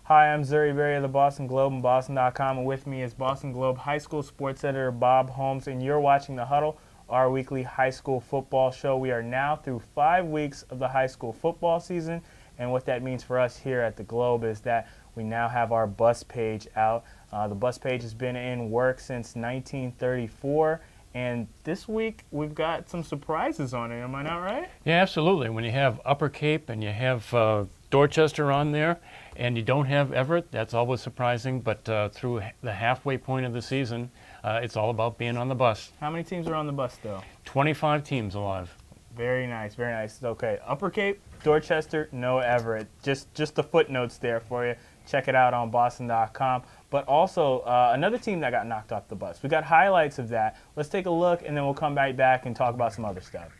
Hi, I'm Zuri Berry of the Boston Globe and Boston.com, and with me is Boston Globe High School sports editor Bob Holmes, and you're watching The Huddle, our weekly high school football show. We are now through 5 weeks of the high school football season, and what that means for us here at the Globe is that we now have our bus page out. The bus page has been in work since 1934, and this week we've got some surprises on it. Am I not right? Yeah, absolutely. When you have Upper Cape and you have Dorchester on there, and you don't have Everett, that's always surprising. But through the halfway point of the season, it's all about being on the bus. How many teams are on the bus, though? 25 teams alive. Very nice, very nice. Okay, Upper Cape, Dorchester, no Everett. Just the footnotes there for you. Check it out on Boston.com. But also, another team that got knocked off the bus. We got highlights of that. Let's take a look, and then we'll come right back and talk about some other stuff.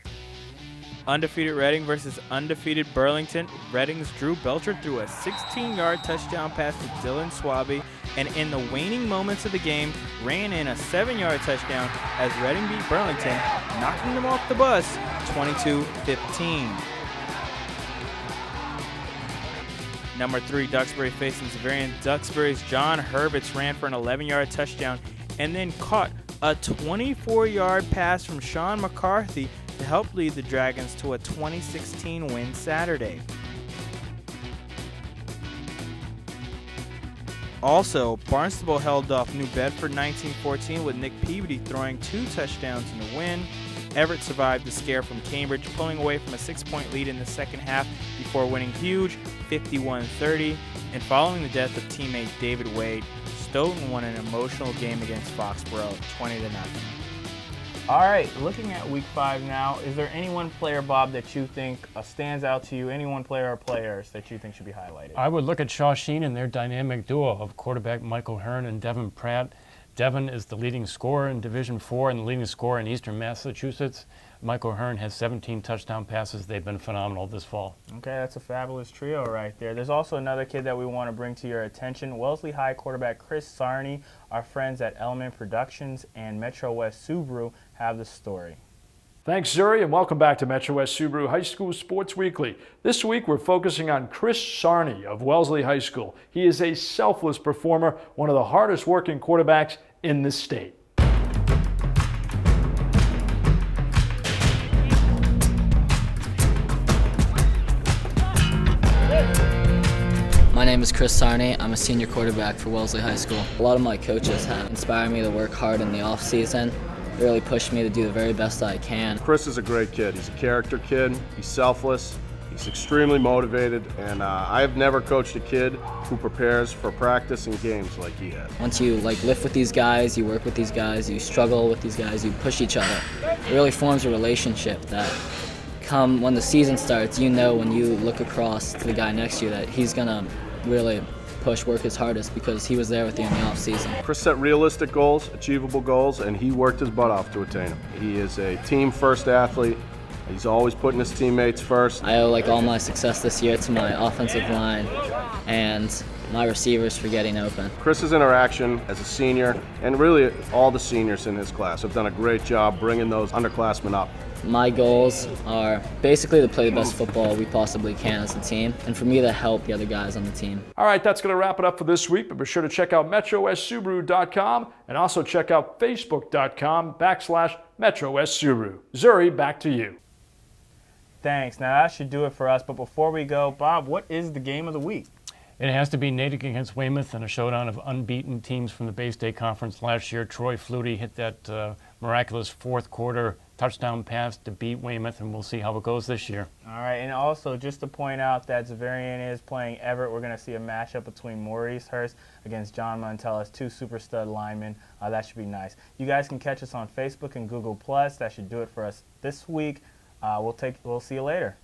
Undefeated Reading versus undefeated Burlington. Reading's Drew Belcher threw a 16-yard touchdown pass to Dylan Swaby, and in the waning moments of the game, ran in a 7-yard touchdown as Reading beat Burlington, knocking them off the bus 22-15. Number 3, Duxbury facing Xaverian. Duxbury's John Herbets ran for an 11-yard touchdown and then caught a 24-yard pass from Sean McCarthy to help lead the Dragons to a 2016 win Saturday. Also, Barnstable held off New Bedford 19-14 with Nick Peabody throwing 2 touchdowns in the win. Everett survived the scare from Cambridge, pulling away from a 6-point lead in the second half before winning huge 51-30. And following the death of teammate David Wade, Stoughton won an emotional game against Foxborough 20-0. All right, looking at Week 5 now, is there any one player, Bob, that you think stands out to you, any one player or players that you think should be highlighted? I would look at Shawsheen and their dynamic duo of quarterback Michael Hearn and Devin Pratt. Devin is the leading scorer in Division IV and the leading scorer in Eastern Massachusetts. Michael Hearn has 17 touchdown passes. They've been phenomenal this fall. Okay, that's a fabulous trio right there. There's also another kid that we want to bring to your attention. Wellesley High quarterback Chris Sarni. Our friends at Element Productions and Metro West Subaru have the story. Thanks, Zuri, and welcome back to Metro West Subaru High School Sports Weekly. This week, we're focusing on Chris Sarni of Wellesley High School. He is a selfless performer, one of the hardest working quarterbacks in the state. My name is Chris Sarni. I'm a senior quarterback for Wellesley High School. A lot of my coaches have inspired me to work hard in the off season, really pushed me to do the very best I can. Chris is a great kid. He's a character kid. He's selfless. He's extremely motivated, and I've never coached a kid who prepares for practice and games like he has. Once you lift with these guys, you work with these guys, you struggle with these guys, you push each other. It really forms a relationship that come when the season starts, you know when you look across to the guy next to you that he's gonna really work his hardest because he was there with you in the off season. Chris set realistic goals, achievable goals, and he worked his butt off to attain them. He is a team first athlete. He's always putting his teammates first. I owe all my success this year to my offensive line and my receivers for getting open. Chris's interaction as a senior, and really all the seniors in his class, have done a great job bringing those underclassmen up. My goals are basically to play the best football we possibly can as a team, and for me to help the other guys on the team. All right, that's going to wrap it up for this week, but be sure to check out MetroWestSubaru.com and also check out Facebook.com/MetroWestSubaru. Zuri, back to you. Thanks. Now that should do it for us, but before we go, Bob, what is the game of the week? It has to be Natick against Weymouth in a showdown of unbeaten teams from the Bay State Conference last year. Troy Flutie hit that miraculous fourth quarter touchdown pass to beat Weymouth, and we'll see how it goes this year. All right, and also just to point out that Xaverian is playing Everett. We're going to see a matchup between Maurice Hurst against John Montellis, 2 super stud linemen. That should be nice. You guys can catch us on Facebook and Google+. That should do it for us this week. We'll see you later.